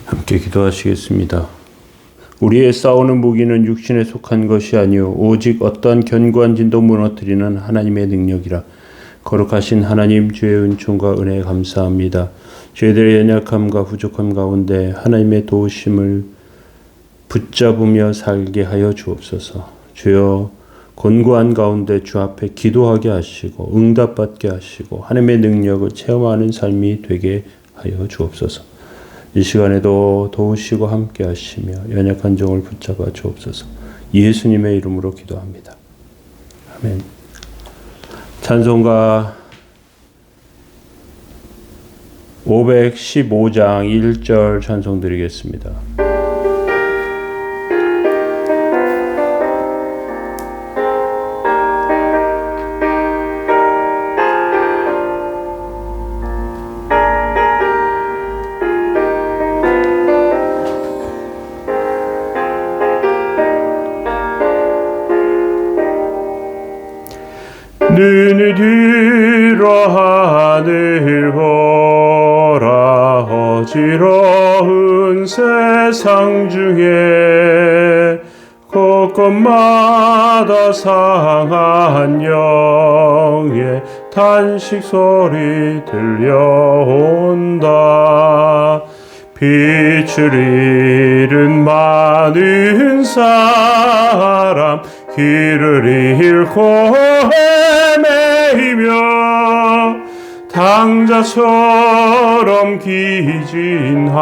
함께 기도하시겠습니다. 우리의 싸우는 무기는 육신에 속한 것이 아니요 오직 어떠한 견고한 진도 무너뜨리는 하나님의 능력이라. 거룩하신 하나님, 주의 은총과 은혜에 감사합니다. 저희들의 연약함과 부족함 가운데 하나님의 도우심을 붙잡으며 살게 하여 주옵소서. 주여, 곤고한 가운데 주 앞에 기도하게 하시고 응답받게 하시고 하나님의 능력을 체험하는 삶이 되게 하여 주옵소서. 이 시간에도 도우시고 함께 하시며 연약한 종을 붙잡아 주옵소서. 예수님의 이름으로 기도합니다. 아멘. 찬송가 515장 1절 찬송 드리겠습니다. 눈을 들어 하늘 보라. 어지러운 세상 중에 곳곳마다 상한 영의 탄식 소리 들려온다. 빛을 잃은 많은 사람, 길을 잃고 헤매이며 당자처럼 기진하니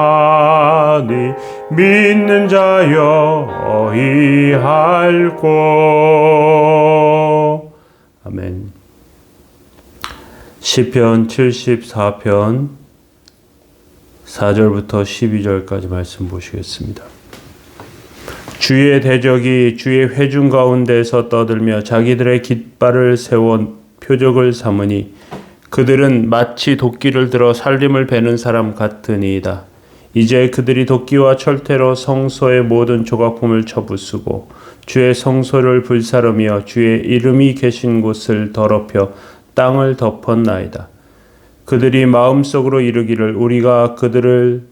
믿는 자여 어이할꼬. 아멘. 시편 74편 4절부터 12절까지 말씀 보시겠습니다. 주의 대적이 주의 회중 가운데서 떠들며 자기들의 깃발을 세워 표적을 삼으니 그들은 마치 도끼를 들어 살림을 베는 사람 같으니이다. 이제 그들이 도끼와 철퇴로 성소의 모든 조각품을 쳐부수고 주의 성소를 불사르며 주의 이름이 계신 곳을 더럽혀 땅을 덮었나이다. 그들이 마음속으로 이르기를 우리가 그들을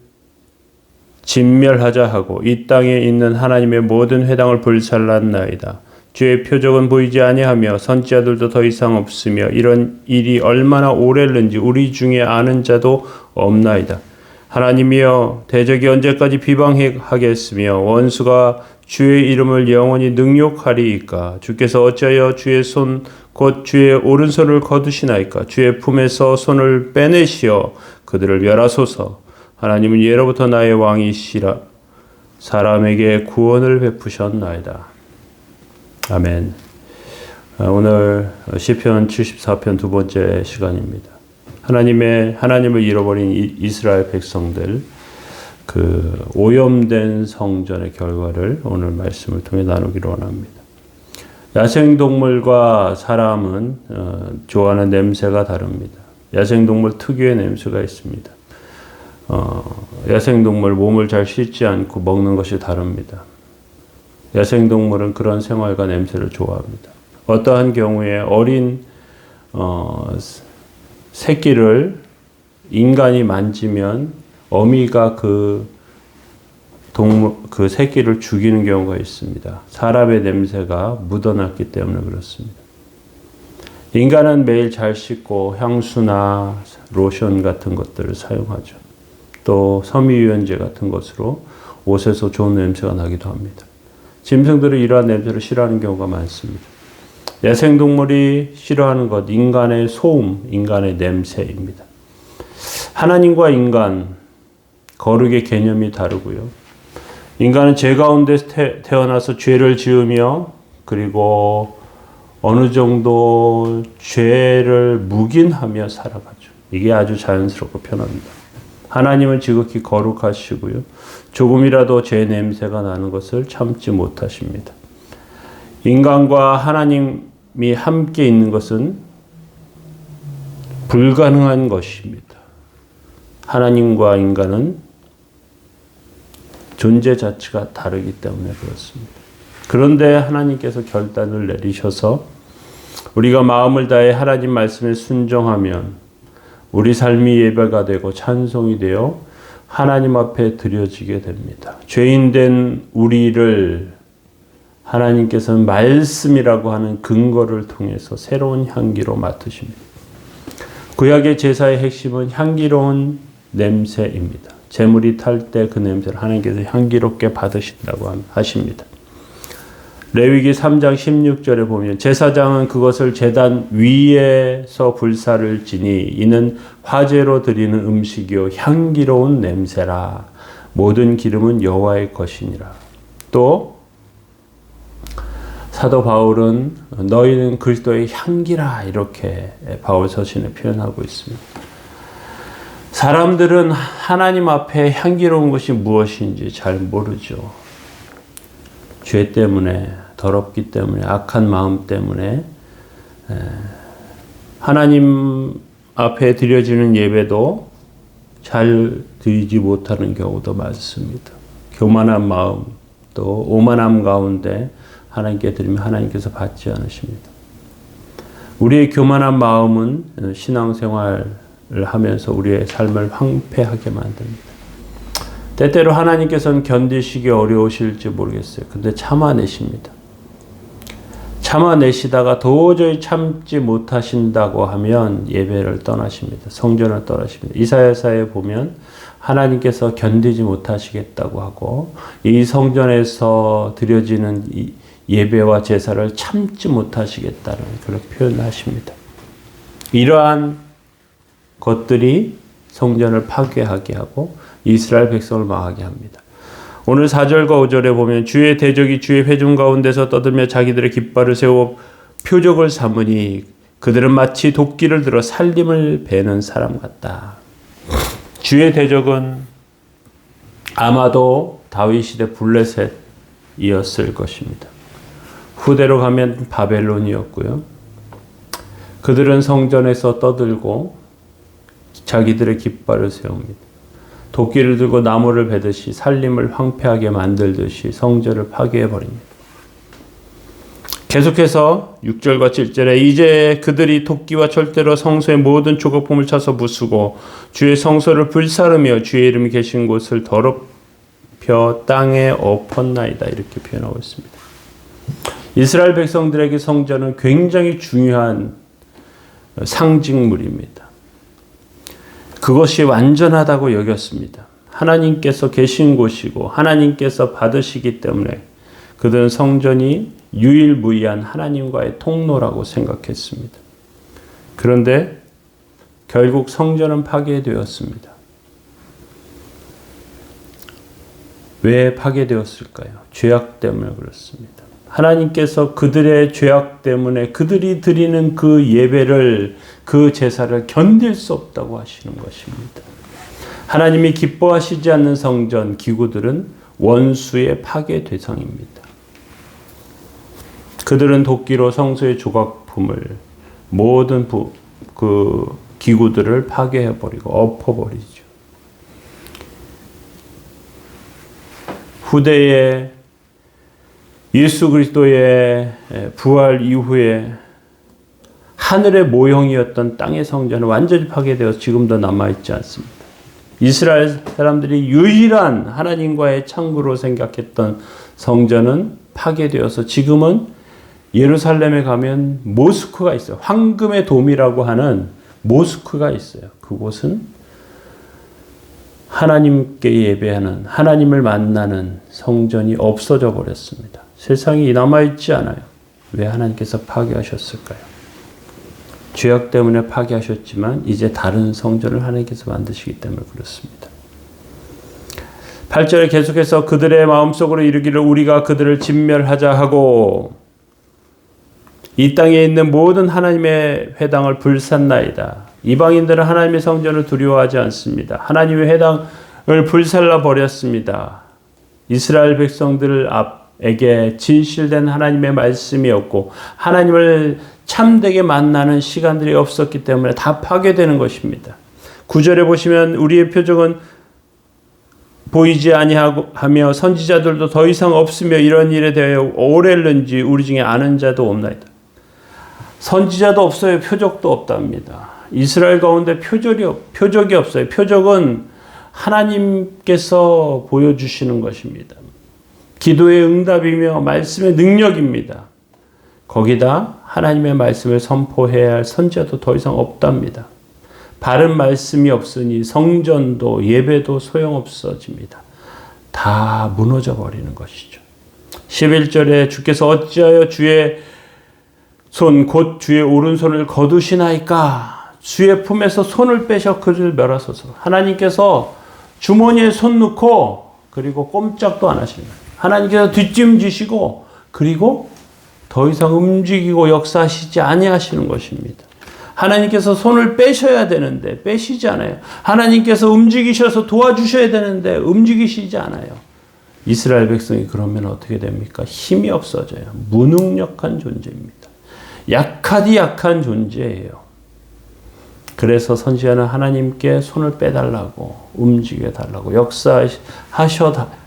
진멸하자 하고 이 땅에 있는 하나님의 모든 회당을 불살랐나이다. 주의 표적은 보이지 아니하며 선지자들도 더 이상 없으며 이런 일이 얼마나 오래는지 우리 중에 아는 자도 없나이다. 하나님이여, 대적이 언제까지 비방하겠으며 원수가 주의 이름을 영원히 능욕하리이까. 주께서 어찌하여 주의 손 곧 주의 오른손을 거두시나이까. 주의 품에서 손을 빼내시어 그들을 멸하소서. 하나님은 예로부터 나의 왕이시라. 사람에게 구원을 베푸셨나이다. 아멘. 오늘 시편 74편 두 번째 시간입니다. 하나님을 잃어버린 이스라엘 백성들, 그 오염된 성전의 결과를 오늘 말씀을 통해 나누기로 원합니다. 야생동물과 사람은 좋아하는 냄새가 다릅니다. 야생동물 특유의 냄새가 있습니다. 야생동물 몸을 잘 씻지 않고 먹는 것이 다릅니다. 야생동물은 그런 생활과 냄새를 좋아합니다. 어떠한 경우에 어린 새끼를 인간이 만지면 어미가 그 새끼를 죽이는 경우가 있습니다. 사람의 냄새가 묻어났기 때문에 그렇습니다. 인간은 매일 잘 씻고 향수나 로션 같은 것들을 사용하죠. 또 섬유유연제 같은 것으로 옷에서 좋은 냄새가 나기도 합니다. 짐승들은 이러한 냄새를 싫어하는 경우가 많습니다. 야생동물이 싫어하는 것, 인간의 소음, 인간의 냄새입니다. 하나님과 인간, 거룩의 개념이 다르고요. 인간은 죄 가운데 태어나서 죄를 지으며 그리고 어느 정도 죄를 묵인하며 살아가죠. 이게 아주 자연스럽고 편합니다. 하나님은 지극히 거룩하시고요. 조금이라도 죄 냄새가 나는 것을 참지 못하십니다. 인간과 하나님이 함께 있는 것은 불가능한 것입니다. 하나님과 인간은 존재 자체가 다르기 때문에 그렇습니다. 그런데 하나님께서 결단을 내리셔서 우리가 마음을 다해 하나님 말씀에 순종하면 우리 삶이 예배가 되고 찬송이 되어 하나님 앞에 드려지게 됩니다. 죄인된 우리를 하나님께서는 말씀이라고 하는 근거를 통해서 새로운 향기로 맡으십니다. 구약의 제사의 핵심은 향기로운 냄새입니다. 제물이 탈 때 그 냄새를 하나님께서 향기롭게 받으신다고 하십니다. 레위기 3장 16절에 보면 제사장은 그것을 제단 위에서 불사를 지니 이는 화제로 드리는 음식이요 향기로운 냄새라. 모든 기름은 여호와의 것이니라. 또 사도 바울은 너희는 그리스도의 향기라 이렇게 바울 서신에 표현하고 있습니다. 사람들은 하나님 앞에 향기로운 것이 무엇인지 잘 모르죠. 죄 때문에, 더럽기 때문에, 악한 마음 때문에 하나님 앞에 드려지는 예배도 잘 드리지 못하는 경우도 많습니다. 교만한 마음, 또 오만함 가운데 하나님께 드리면 하나님께서 받지 않으십니다. 우리의 교만한 마음은 신앙생활을 하면서 우리의 삶을 황폐하게 만듭니다. 때때로 하나님께서는 견디시기 어려우실지 모르겠어요. 근데 참아내십니다. 참아내시다가 도저히 참지 못하신다고 하면 예배를 떠나십니다. 성전을 떠나십니다. 이사야서에 보면 하나님께서 견디지 못하시겠다고 하고 이 성전에서 드려지는 이 예배와 제사를 참지 못하시겠다는 그런 표현을 하십니다. 이러한 것들이 성전을 파괴하게 하고 이스라엘 백성을 망하게 합니다. 오늘 4절과 5절에 보면 주의 대적이 주의 회중 가운데서 떠들며 자기들의 깃발을 세워 표적을 삼으니 그들은 마치 도끼를 들어 살림을 베는 사람 같다. 주의 대적은 아마도 다윗 시대 블레셋이었을 것입니다. 후대로 가면 바벨론이었고요. 그들은 성전에서 떠들고 자기들의 깃발을 세웁니다. 도끼를 들고 나무를 베듯이 살림을 황폐하게 만들듯이 성전을 파괴해버립니다. 계속해서 6절과 7절에 이제 그들이 도끼와 철대로 성소의 모든 조각품을 쳐서 부수고 주의 성소를 불사르며 주의 이름이 계신 곳을 더럽혀 땅에 엎었나이다 이렇게 표현하고 있습니다. 이스라엘 백성들에게 성전은 굉장히 중요한 상징물입니다. 그것이 완전하다고 여겼습니다. 하나님께서 계신 곳이고 하나님께서 받으시기 때문에 그들은 성전이 유일무이한 하나님과의 통로라고 생각했습니다. 그런데 결국 성전은 파괴되었습니다. 왜 파괴되었을까요? 죄악 때문에 그렇습니다. 하나님께서 그들의 죄악 때문에 그들이 드리는 그 예배를, 그 제사를 견딜 수 없다고 하시는 것입니다. 하나님이 기뻐하시지 않는 성전 기구들은 원수의 파괴 대상입니다. 그들은 도끼로 성소의 조각품을, 모든 그 기구들을 파괴해버리고 엎어버리죠. 후대에 예수 그리스도의 부활 이후에 하늘의 모형이었던 땅의 성전은 완전히 파괴되어서 지금도 남아있지 않습니다. 이스라엘 사람들이 유일한 하나님과의 창구로 생각했던 성전은 파괴되어서 지금은 예루살렘에 가면 모스크가 있어요. 황금의 돔이라고 하는 모스크가 있어요. 그곳은 하나님께 예배하는, 하나님을 만나는 성전이 없어져 버렸습니다. 세상이 남아있지 않아요. 왜 하나님께서 파괴하셨을까요? 죄악 때문에 파괴하셨지만 이제 다른 성전을 하나님께서 만드시기 때문에 그렇습니다. 8절에 계속해서 그들의 마음속으로 이르기를 우리가 그들을 진멸하자 하고 이 땅에 있는 모든 하나님의 회당을 불샀나이다. 이방인들은 하나님의 성전을 두려워하지 않습니다. 하나님의 회당을 불살라 버렸습니다. 이스라엘 백성들에게 진실된 하나님의 말씀이 없고 하나님을 참되게 만나는 시간들이 없었기 때문에 다 파괴되는 것입니다. 9절에 보시면 우리의 표적은 보이지 아니하며 선지자들도 더 이상 없으며 이런 일에 대하여 오래는지 우리 중에 아는 자도 없나이다. 선지자도 없어요. 표적도 없답니다. 이스라엘 가운데 표적이 없어요. 표적은 하나님께서 보여주시는 것입니다. 기도의 응답이며 말씀의 능력입니다. 거기다 하나님의 말씀을 선포해야 할 선지자도 더 이상 없답니다. 바른 말씀이 없으니 성전도 예배도 소용없어집니다. 다 무너져 버리는 것이죠. 11절에 주께서 어찌하여 주의 손 곧 주의 오른손을 거두시나이까. 주의 품에서 손을 빼셔 그를 멸하소서. 하나님께서 주머니에 손 넣고 그리고 꼼짝도 안 하시는 거예요. 하나님께서 뒷짐지시고 그리고 더 이상 움직이고 역사하시지 아니하시는 것입니다. 하나님께서 손을 빼셔야 되는데 빼시지 않아요. 하나님께서 움직이셔서 도와주셔야 되는데 움직이시지 않아요. 이스라엘 백성이 그러면 어떻게 됩니까? 힘이 없어져요. 무능력한 존재입니다. 약하디 약한 존재예요. 그래서 선지자는 하나님께 손을 빼달라고, 움직여 달라고,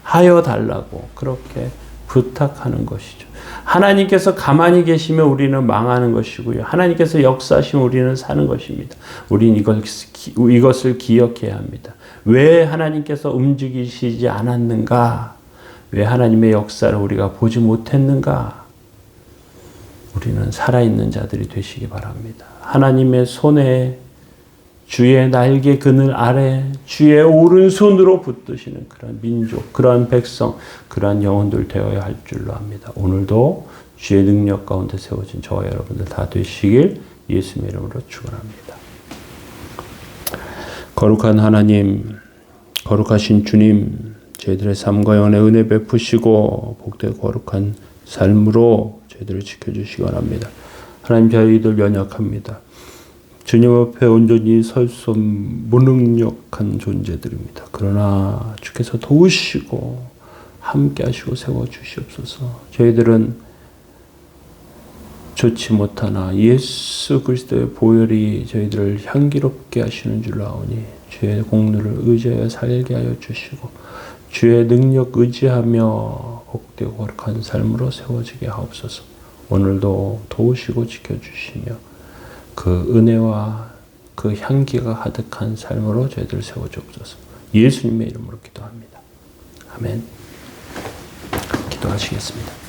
하여 달라고 그렇게 부탁하는 것이죠. 하나님께서 가만히 계시면 우리는 망하는 것이고요. 하나님께서 역사하시면 우리는 사는 것입니다. 우리는 이것을 기억해야 합니다. 왜 하나님께서 움직이시지 않았는가? 왜 하나님의 역사를 우리가 보지 못했는가? 우리는 살아있는 자들이 되시기 바랍니다. 하나님의 손에 주의 날개 그늘 아래 주의 오른손으로 붙드시는 그런 민족, 그러한 백성, 그러한 영혼들 되어야 할 줄로 압니다. 오늘도 주의 능력 가운데 세워진 저와 여러분들 다 되시길 예수님의 이름으로 축원합니다. 거룩한 하나님, 거룩하신 주님, 저희들의 삶과 영혼의 은혜 베푸시고 복되고 거룩한 삶으로 저희들을 지켜주시기 원합니다. 하나님, 저희들 연약합니다. 주님 앞에 온전히 설 수 없는 무능력한 존재들입니다. 그러나 주께서 도우시고 함께 하시고 세워주시옵소서. 저희들은 좋지 못하나 예수 그리스도의 보혈이 저희들을 향기롭게 하시는 줄로 아오니 주의 공로를 의지하여 살게 하여 주시고 주의 능력 의지하며 복되고 거룩한 삶으로 세워지게 하옵소서. 오늘도 도우시고 지켜주시며 그 은혜와 그 향기가 가득한 삶으로 저희들 세워주옵소서. 예수님의 이름으로 기도합니다. 아멘. 기도하시겠습니다.